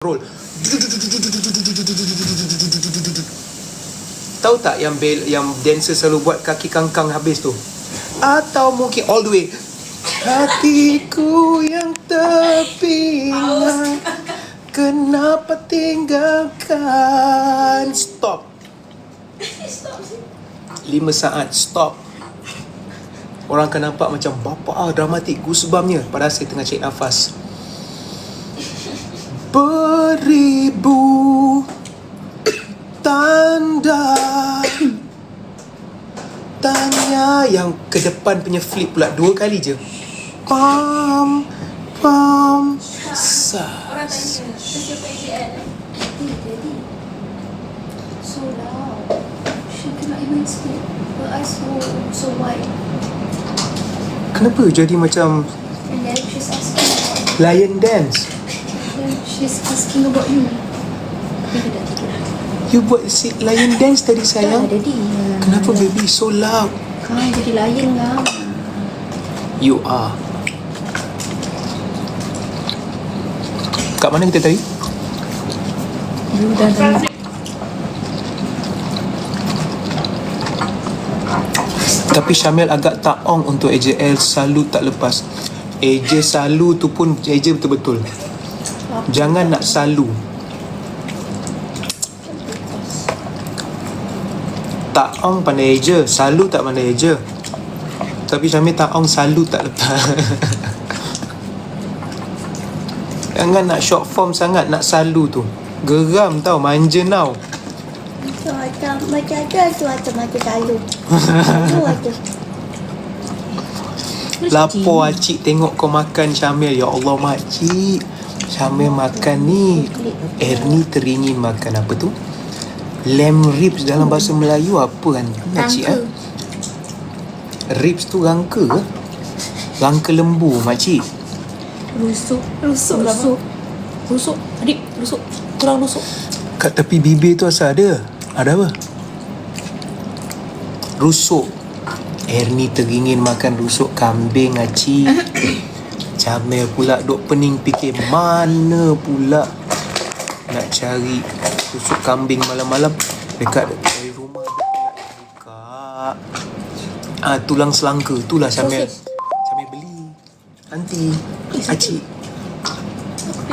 roll. Tahu tak yang dancer selalu buat kaki kangkang habis tu? Atau mungkin all the way. Hatiku yang terpinga, kenapa tinggalkan? Stop. 5 saat stop. Orang akan nampak macam bapa dramatik, goosebump-nya. Padahal saya tengah cek nafas. Beribu tanda tanya, yang ke depan punya flip pula 2 kali je. Pam pam sa. Orang tanya, siapa AJL? Daddy, so loud. She cannot even speak. Her eyes so wide. Kenapa jadi macam And then she's asking about, lion dance? then she's asking about you. Baby dah tidur. You buat lion dance tadi Dah, sayang? Daddy. Kenapa baby so loud? Kau jadi lion lah. You are. Kat mana kita tadi? You dah tanya. Tapi Syamil agak taong untuk AJL selalu tak lepas. AJ selalu tu pun AJ betul-betul. Jangan nak selalu. Taong pandai je, selalu tak pandai je. Tapi Syamil taong selalu tak lepas. Jangan nak short form sangat, nak selalu tu. Geram tau, manja tau. Macam ada tu macam lalu. Tu ada. Lapor acik tengok kau makan Syamil. Ya Allah makcik, Syamil makan ni. Ernie teringin makan apa tu? Lamb ribs dalam bahasa Melayu apa kan makcik? Ribs tu rangka ke? Rangka lembu makcik. Rusuk. Adik, rusuk. Kurang rusuk. Kat tepi bibir tu asal ada? Ada apa? Rusuk. Ernie teringin makan rusuk kambing acik. Camel pula duk pening fikir mana pula nak cari rusuk kambing malam-malam dekat dari rumah dekat buka. Tulang selangka itulah Camel beli. Nanti acik